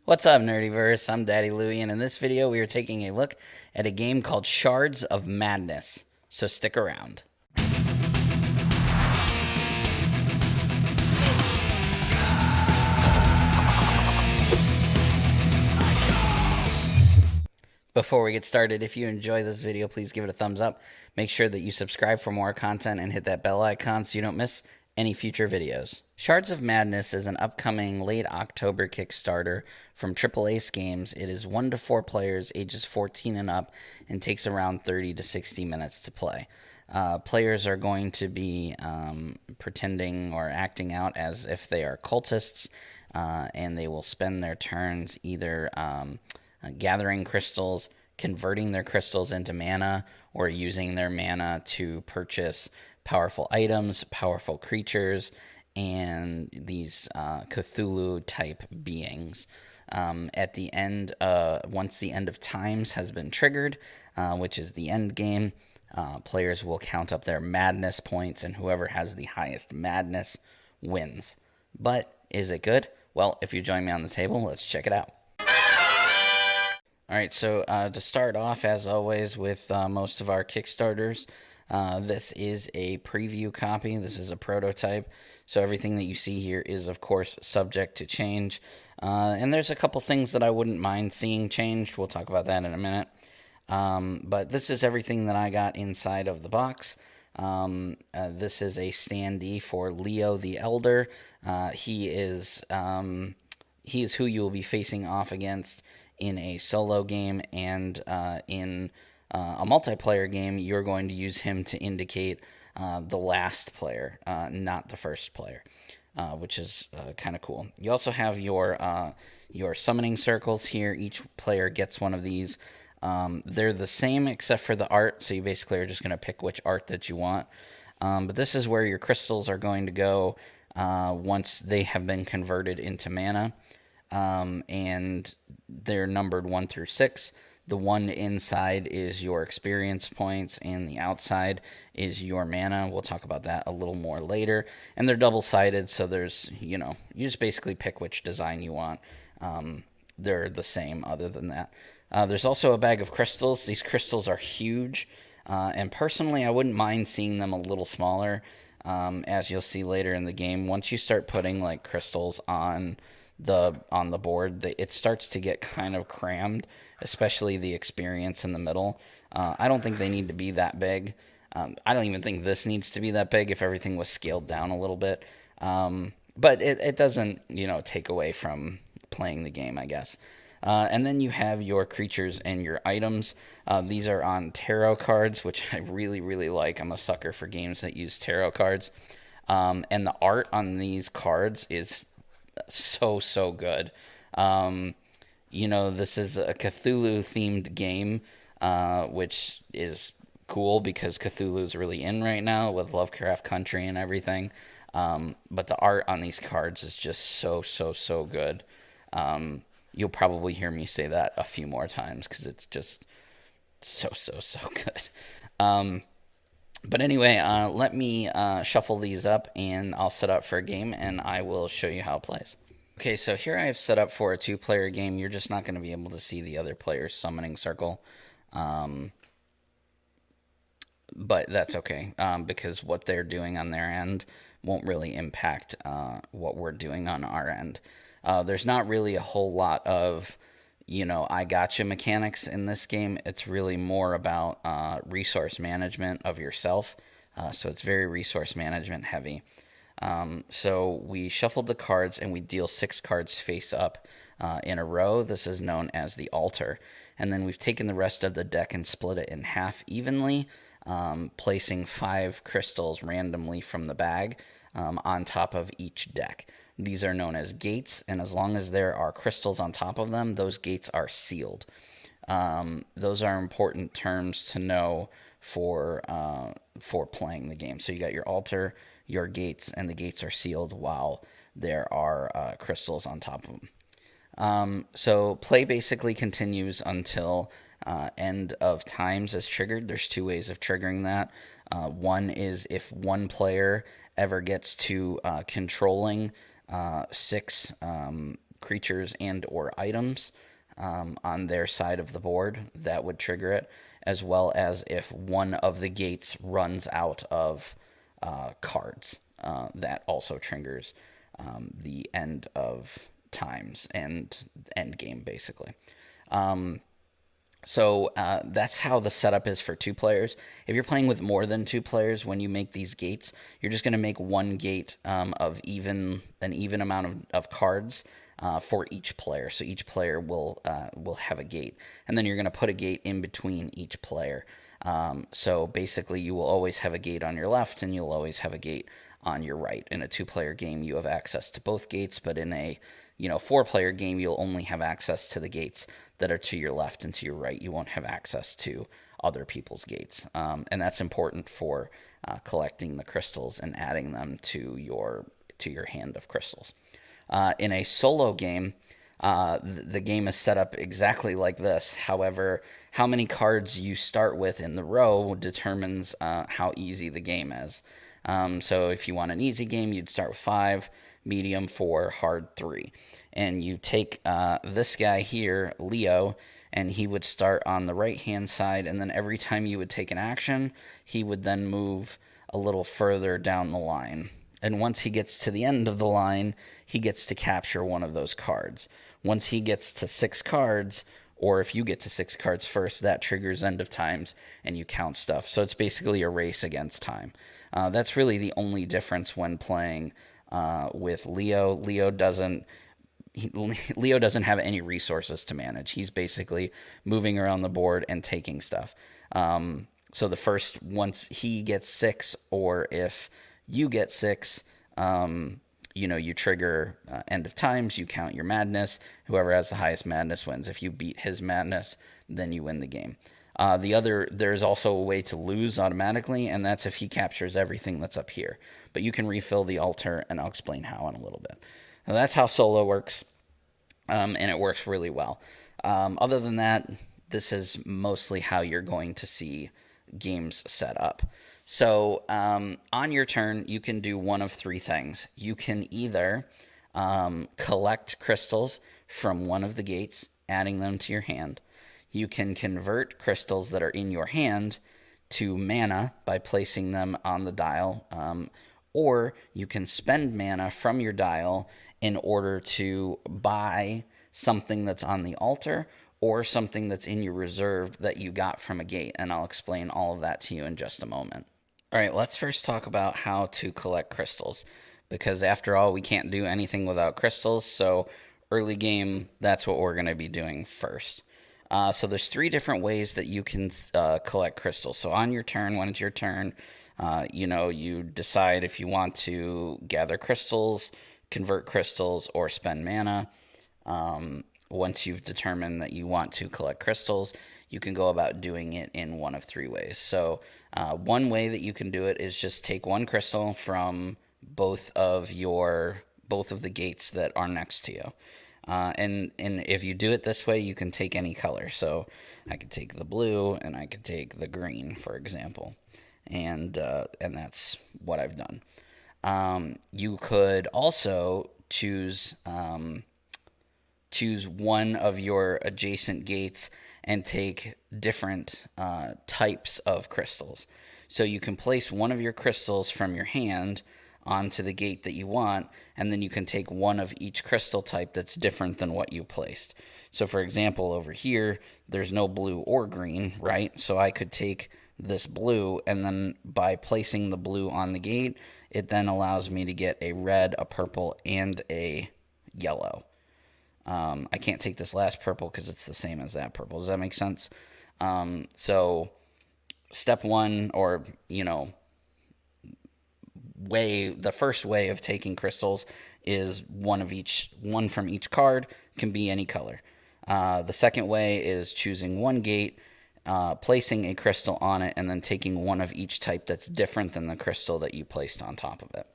What's up, Nerdyverse? I'm Daddy Louie, and in this video, we are taking a look at a game called Shards of Madness. So stick around. Before we get started, if you enjoy this video, please give it a thumbs up. Make sure that you subscribe for more content and hit that bell icon so you don't miss any future videos. Shards of Madness is an upcoming late October Kickstarter from Triple Ace Games. It is 1 to 4 players, ages 14 and up, and takes around 30 to 60 minutes to play. Players are going to be pretending or acting out as if they are cultists, and they will spend their turns either gathering crystals, converting their crystals into mana, or using their mana to purchase powerful items, powerful creatures, and these Cthulhu type beings. At the end, once the end of times has been triggered, which is the end game, players will count up their madness points, and whoever has the highest madness wins. But is it good? Well, if you join me on the table, let's check it out. All right, so to start off, as always, with most of our Kickstarters, this is a preview copy. This is a prototype. So everything that you see here is, of course, subject to change. And there's a couple things that I wouldn't mind seeing changed. We'll talk about that in a minute. But this is everything that I got inside of the box. This is a standee for Leo the Elder. He is who you will be facing off against in a solo game, and in a multiplayer game, you're going to use him to indicate the last player, not the first player, which is kind of cool. You also have your summoning circles here. Each player gets one of these. They're the same except for the art, so you basically are just going to pick which art that you want. But this is where your crystals are going to go once they have been converted into mana. And they're numbered 1 through 6. The one inside is your experience points, and the outside is your mana. We'll talk about that a little more later. And they're double-sided, so there's, you just basically pick which design you want. They're the same other than that. There's also a bag of crystals. These crystals are huge, and personally, I wouldn't mind seeing them a little smaller, as you'll see later in the game. Once you start putting, like, crystals on the board, it starts to get kind of crammed, especially the experience in the middle. I don't think they need to be that big. I don't even think this needs to be that big if everything was scaled down a little bit. But it doesn't, take away from playing the game, I guess. And then you have your creatures and your items. These are on tarot cards, which I really, really like. I'm a sucker for games that use tarot cards. And the art on these cards is so good. This is a Cthulhu themed game, which is cool because Cthulhu is really in right now with Lovecraft Country and everything. But the art on these cards is just so good. You'll probably hear me say that a few more times because it's just so good. But anyway, let me shuffle these up, and I'll set up for a game, and I will show you how it plays. Okay, so here I have set up for a 2-player game. You're just not going to be able to see the other player's summoning circle. But that's okay, because what they're doing on their end won't really impact what we're doing on our end. There's not really a whole lot of I gotcha mechanics in this game. It's really more about resource management of yourself. So it's very resource management heavy. So we shuffled the cards, and we deal 6 cards face up in a row. This is known as the altar. And then we've taken the rest of the deck and split it in half evenly, placing 5 crystals randomly from the bag on top of each deck. These are known as gates, and as long as there are crystals on top of them, those gates are sealed. Those are important terms to know for playing the game. So you got your altar, your gates, and the gates are sealed while there are crystals on top of them. So play basically continues until end of times is triggered. There's 2 ways of triggering that. One is if one player ever gets to controlling 6 creatures and or items on their side of the board, that would trigger it, as well as if one of the gates runs out of cards. That also triggers the end of times and end game, basically. So that's how the setup is for 2 players. If you're playing with more than 2 players, when you make these gates, you're just going to make one gate of an even amount of cards for each player. So each player will have a gate, and then you're going to put a gate in between each player. So basically, you will always have a gate on your left, and you'll always have a gate on your right. In a 2-player game, you have access to both gates, but in a 4-player game, you'll only have access to the gates that are to your left and to your right. You won't have access to other people's gates, and that's important for collecting the crystals and adding them to your hand of crystals. In a solo game, the game is set up exactly like this. However, how many cards you start with in the row determines how easy the game is. So if you want an easy game, you'd start with 5, medium 4, hard 3. And you take this guy here, Leo, and he would start on the right-hand side, and then every time you would take an action, he would then move a little further down the line. And once he gets to the end of the line, he gets to capture one of those cards. Once he gets to 6 cards, or if you get to 6 cards first, that triggers end of times, and you count stuff. So it's basically a race against time. That's really the only difference when playing with Leo. Leo doesn't have any resources to manage. He's basically moving around the board and taking stuff. So once he gets 6, or if you get 6, you trigger end of times, you count your madness. Whoever has the highest madness wins. If you beat his madness, then you win the game. There's also a way to lose automatically, and that's if he captures everything that's up here. But you can refill the altar, and I'll explain how in a little bit. Now, that's how solo works, and it works really well. Other than that, this is mostly how you're going to see games set up. So on your turn, you can do one of 3 things. You can either collect crystals from one of the gates, adding them to your hand. You can convert crystals that are in your hand to mana by placing them on the dial, or you can spend mana from your dial in order to buy something that's on the altar or something that's in your reserve that you got from a gate, and I'll explain all of that to you in just a moment. All right, let's first talk about how to collect crystals, because after all, we can't do anything without crystals, so early game, that's what we're going to be doing first. So there's 3 different ways that you can collect crystals. So on your turn, when it's your turn, you decide if you want to gather crystals, convert crystals, or spend mana. Once you've determined that you want to collect crystals, you can go about doing it in one of 3 ways. So one way that you can do it is just take 1 crystal from both of the gates that are next to you. And if you do it this way, you can take any color. So I could take the blue and I could take the green, for example. And that's what I've done. You could also choose one of your adjacent gates and take different types of crystals. So you can place one of your crystals from your hand onto the gate that you want, and then you can take one of each crystal type that's different than what you placed. So for example, over here, there's no blue or green, right? So I could take this blue, and then by placing the blue on the gate, it then allows me to get a red, a purple, and a yellow. I can't take this last purple because it's the same as that purple. Does that make sense? So step 1, or, the first way of taking crystals is one from each card, can be any color. The second way is choosing one gate, placing a crystal on it, and then taking one of each type that's different than the crystal that you placed on top of it.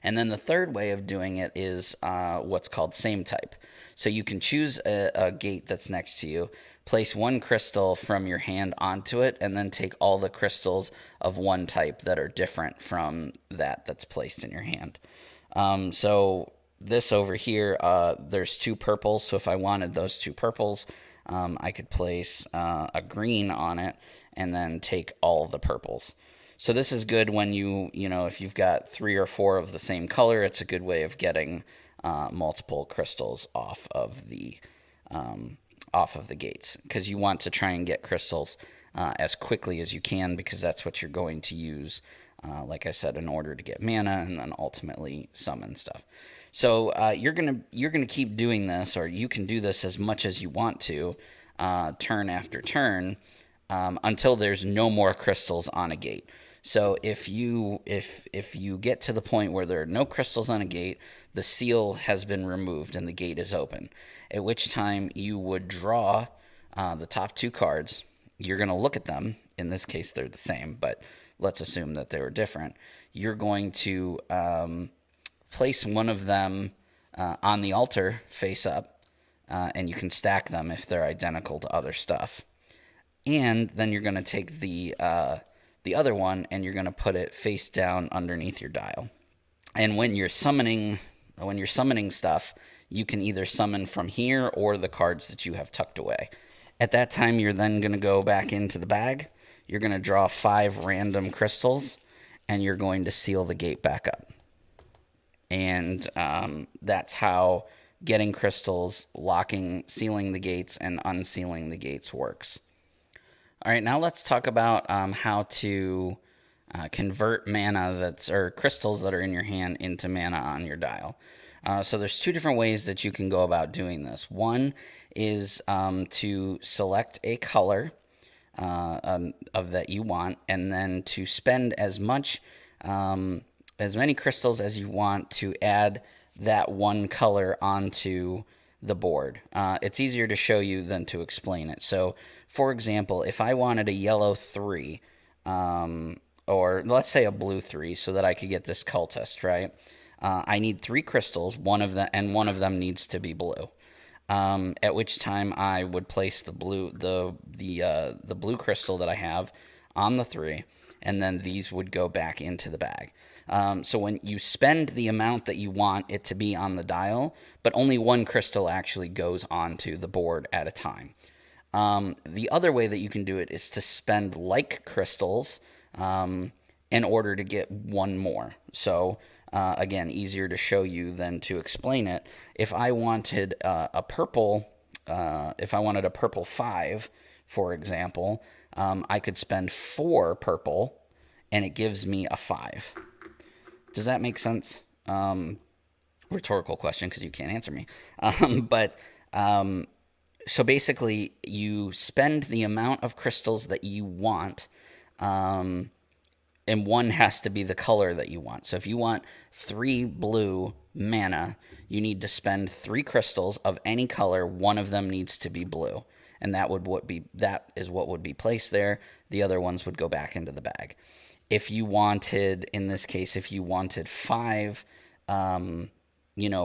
And then the third way of doing it is what's called same type. So you can choose a gate that's next to you, place 1 crystal from your hand onto it, and then take all the crystals of one type that are different from that's placed in your hand. So this over here, there's 2 purples. So if I wanted those 2 purples, I could place a green on it and then take all of the purples. So this is good when if you've got 3 or 4 of the same color, it's a good way of getting multiple crystals off of the gates, because you want to try and get crystals as quickly as you can, because that's what you're going to use, like I said, in order to get mana and then ultimately summon stuff. So you're gonna keep doing this, or you can do this as much as you want to, turn after turn, until there's no more crystals on a gate. So if you get to the point where there are no crystals on a gate, the seal has been removed and the gate is open. At which time you would draw the top 2 cards. You're going to look at them. In this case, they're the same, but let's assume that they were different. You're going to place one of them on the altar face up, and you can stack them if they're identical to other stuff. And then you're going to take the other one and you're going to put it face down underneath your dial. And when you're summoning stuff, you can either summon from here or the cards that you have tucked away. At that time, you're then going to go back into the bag. You're going to draw 5 random crystals, and you're going to seal the gate back up. And that's how getting crystals, sealing the gates, and unsealing the gates works. All right, now let's talk about how to convert or crystals that are in your hand into mana on your dial. So there's 2 different ways that you can go about doing this. One is to select a color of that you want, and then to spend as many crystals as you want to add that one color onto the board. It's easier to show you than to explain it. So, for example, if I wanted a yellow 3, or let's say a blue 3, so that I could get this cultist, right? I need 3 crystals, one of them needs to be blue. At which time I would place the blue crystal that I have on the 3, and then these would go back into the bag. So when you spend the amount that you want it to be on the dial, but only 1 crystal actually goes onto the board at a time. The other way that you can do it is to spend like crystals in order to get 1 more. So again, easier to show you than to explain it. If I wanted a purple 5, for example, I could spend 4 purple, and it gives me a 5. Does that make sense? Rhetorical question, because you can't answer me. So basically, you spend the amount of crystals that you want, and one has to be the color that you want. So if you want 3 blue mana, you need to spend 3 crystals of any color. One of them needs to be blue, and that is what would be placed there. The other ones would go back into the bag. If you wanted, in this case, 5,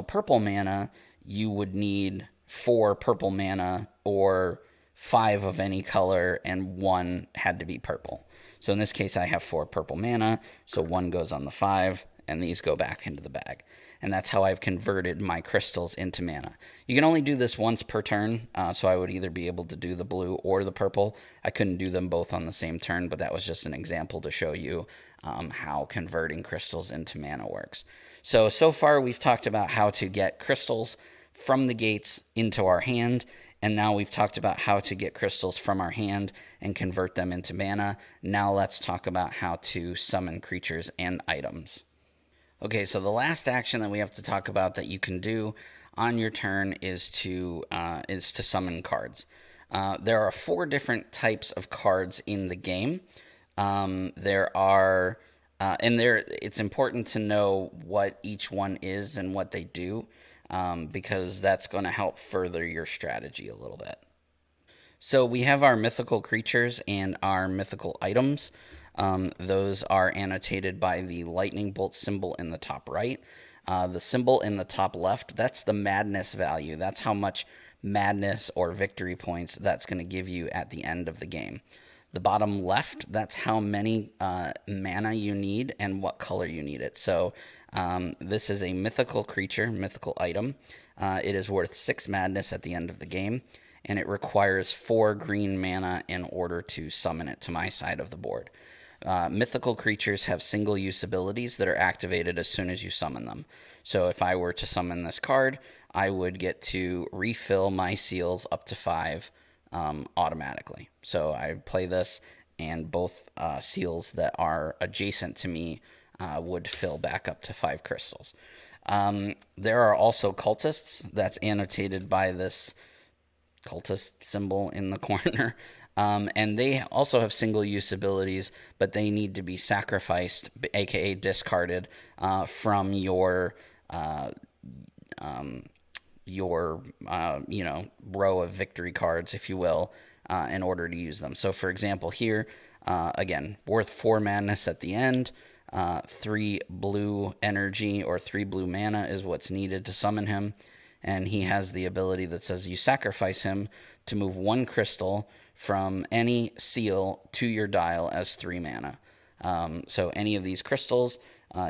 purple mana, you would need 4 purple mana, or 5 of any color, and 1 had to be purple. So in this case, I have 4 purple mana, so 1 goes on the 5, and these go back into the bag. And that's how I've converted my crystals into mana. You can only do this once per turn, so I would either be able to do the blue or the purple. I couldn't do them both on the same turn, but that was just an example to show you how converting crystals into mana works. So far we've talked about how to get crystals from the gates into our hand, and now we've talked about how to get crystals from our hand and convert them into mana. Now let's talk about how to summon creatures and items. Okay, so the last action that we have to talk about that you can do on your turn is to summon cards. There are 4 different types of cards in the game. It's important to know what each one is and what they do, because that's going to help further your strategy a little bit. So we have our mythical creatures and our mythical items. Those are annotated by the lightning bolt symbol in the top right. The symbol in the top left, that's the madness value. That's how much madness or victory points that's going to give you at the end of the game. The bottom left, that's how many mana you need and what color you need it. So This is a mythical creature, mythical item. It is worth 6 madness at the end of the game, and it requires 4 green mana in order to summon it to my side of the board. Mythical creatures have single use abilities that are activated as soon as you summon them. So if I were to summon this card, I would get to refill my seals up to 5 automatically. So I play this, and both seals that are adjacent to me would fill back up to 5 crystals. There are also cultists that's annotated by this cultist symbol in the corner. And they also have single use abilities, but they need to be sacrificed, aka discarded, from your row of victory cards, if you will, in order to use them. So, for example, here, again, worth 4 madness at the end. 3 blue energy or 3 blue mana is what's needed to summon him. And he has the ability that says you sacrifice him to move 1 crystal from any seal to your dial as 3 mana. So any of these crystals,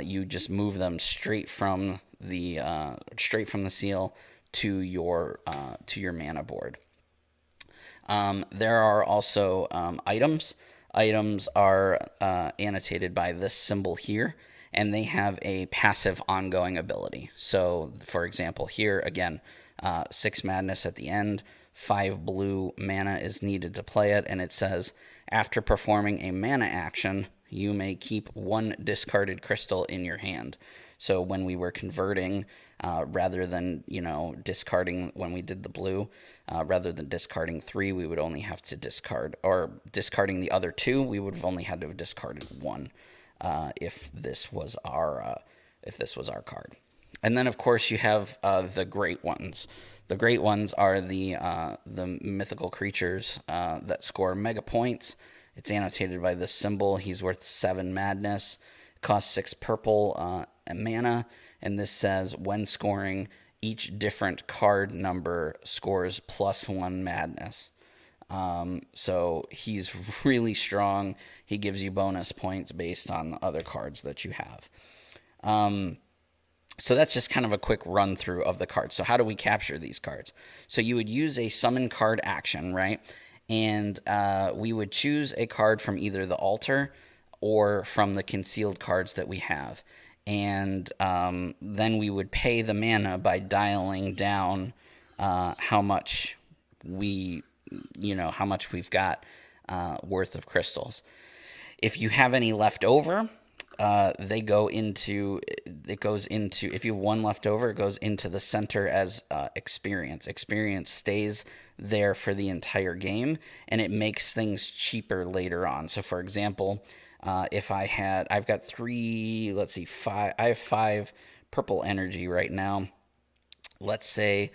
you just move them straight from the seal to your mana board. There are also items. Items are annotated by this symbol here, and they have a passive ongoing ability. So, for example, here, again, 6 madness at the end, 5 blue mana is needed to play it, and it says, after performing a mana action, you may keep 1 discarded crystal in your hand. So when we were converting, rather than, discarding when we did the blue, rather than discarding 3, we would only have to discard, or discarding the other 2, we would have only had to have discarded 1. If this was our card. And then, of course, you have the great ones. The great ones are the mythical creatures that score mega points. It's annotated by this symbol. He's worth 7 madness. Costs 6 purple mana. And this says, when scoring, each different card number scores +1 madness. So he's really strong. He gives you bonus points based on the other cards that you have. So that's just kind of a quick run through of the cards. So how do we capture these cards? So you would use a summon card action, right? And we would choose a card from either the altar or from the concealed cards that we have. And then we would pay the mana by dialing down how much we've got worth of crystals. If you have any left over, if you have 1 left over, it goes into the center as experience. Experience stays there for the entire game, and it makes things cheaper later on. So, for example, if I've got 5, I have 5 purple energy right now. Let's say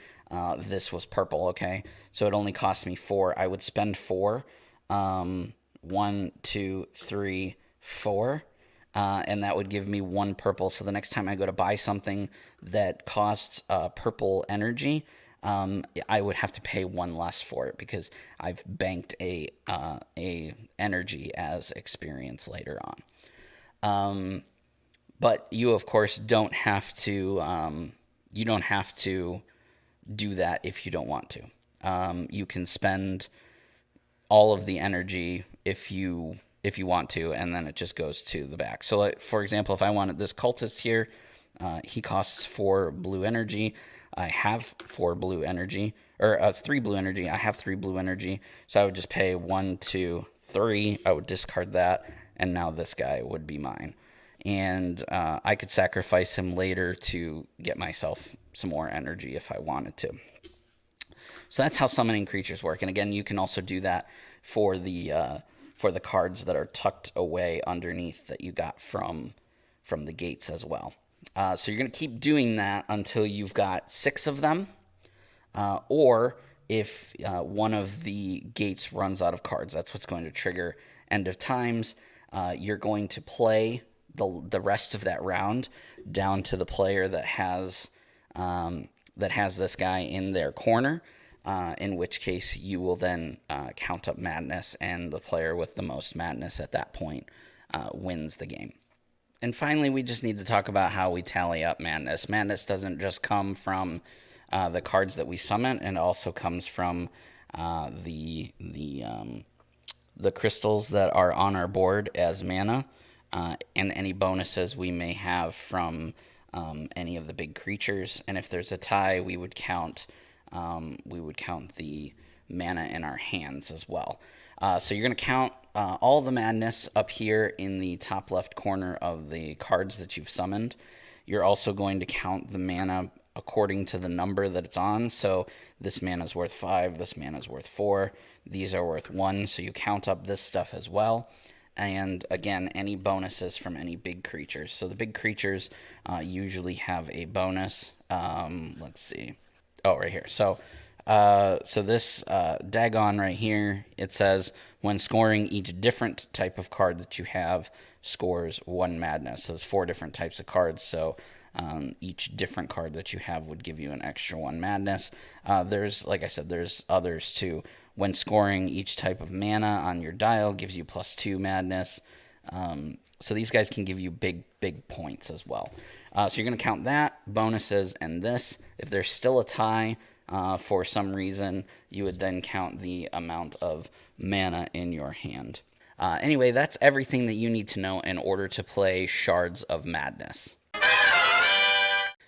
this was purple, okay? So it only cost me 4. I would spend 4. 1, 2, 3, 4. And that would give me 1 purple. So the next time I go to buy something that costs purple energy, I would have to pay 1 less for it because I've banked a energy as experience later on. But you, of course, don't have to. You don't have to do that if you don't want to. You can spend all of the energy if you want to, and then it just goes to the back. So, for example, if I wanted this cultist here, he costs 4 blue energy. I have 4 blue energy, or 3 blue energy. I have 3 blue energy, so I would just pay 1, 2, 3. I would discard that, and now this guy would be mine. And I could sacrifice him later to get myself some more energy if I wanted to. So that's how summoning creatures work. And again, you can also do that for the cards that are tucked away underneath that you got from the gates as well. So you're going to keep doing that until you've got 6 of them, or if one of the gates runs out of cards. That's what's going to trigger end of times. You're going to play the rest of that round down to the player that has this guy in their corner. In which case you will then count up madness, and the player with the most madness at that point wins the game. And finally, we just need to talk about how we tally up Madness. Madness doesn't just come from the cards that we summon, and also comes from the crystals that are on our board as mana, and any bonuses we may have from any of the big creatures. And if there's a tie, we would count the mana in our hands as well. So you're going to count all the madness up here in the top left corner of the cards that you've summoned. You're also going to count the mana according to the number that it's on. So this mana is worth 5, this mana is worth 4, these are worth 1. So you count up this stuff as well. And again, any bonuses from any big creatures. So the big creatures usually have a bonus. Let's see. Oh, right here. So this Dagon right here, it says when scoring, each different type of card that you have scores 1 madness. So there's 4 different types of cards. So each different card that you have would give you an extra 1 madness. Like I said, there's others too. When scoring, each type of mana on your dial gives you +2 madness. So these guys can give you big points as well. So you're going to count that, bonuses, and this. If there's still a tie for some reason, you would then count the amount of mana in your hand. Anyway, that's everything that you need to know in order to play Shards of Madness.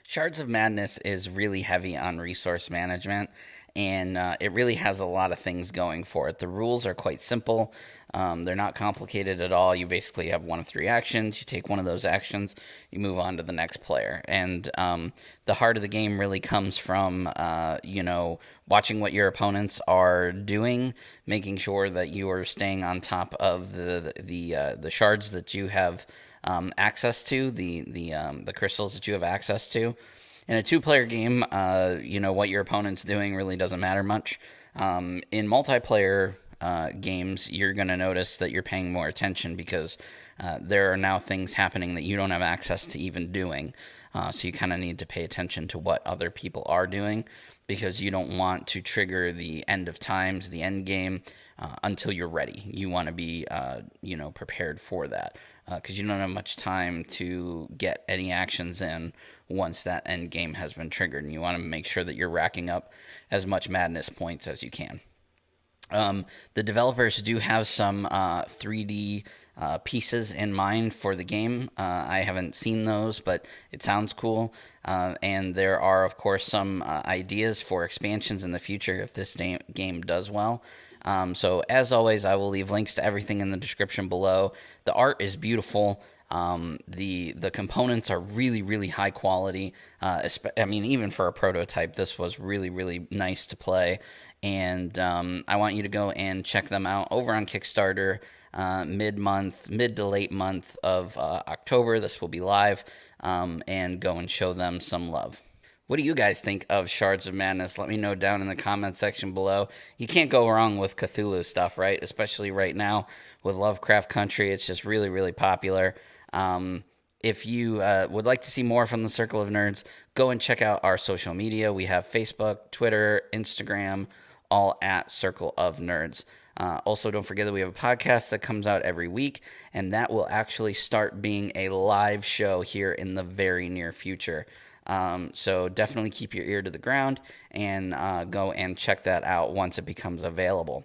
Shards of Madness is really heavy on resource management, and it really has a lot of things going for it. The rules are quite simple. They're not complicated at all. You basically have 1 of 3 actions. You take one of those actions, you move on to the next player. And the heart of the game really comes from, watching what your opponents are doing, making sure that you are staying on top of the shards that you have access to, the crystals that you have access to. In a 2-player game, what your opponent's doing really doesn't matter much. In multiplayer games, you're going to notice that you're paying more attention because there are now things happening that you don't have access to even doing. So you kind of need to pay attention to what other people are doing, because you don't want to trigger the end of times, the end game, until you're ready. You want to be, prepared for that, because you don't have much time to get any actions in once that end game has been triggered, and you want to make sure that you're racking up as much madness points as you can. The developers do have some 3D pieces in mind for the game. I haven't seen those, but it sounds cool. And there are, of course, some ideas for expansions in the future if this game does well. So as always, I will leave links to everything in the description below. The art is beautiful. The components are really high quality. Even for a prototype, this was really nice to play. And I want you to go and check them out over on Kickstarter. Mid to late month of October, this will be live, and go and show them some love. What do you guys think of Shards of Madness? Let me know down in the comment section below. You can't go wrong with Cthulhu stuff, right? Especially right now with Lovecraft Country. It's just really popular. If you would like to see more from the Circle of Nerds, go and check out our social media. We have Facebook, Twitter, Instagram, all at Circle of Nerds. Also, don't forget that we have a podcast that comes out every week, and that will actually start being a live show here in the very near future. So definitely keep your ear to the ground and go and check that out once it becomes available.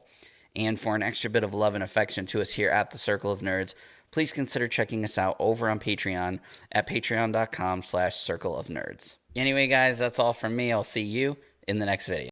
And for an extra bit of love and affection to us here at the Circle of Nerds, please consider checking us out over on Patreon at patreon.com/circleofnerds. Anyway, guys, that's all from me. I'll see you in the next video.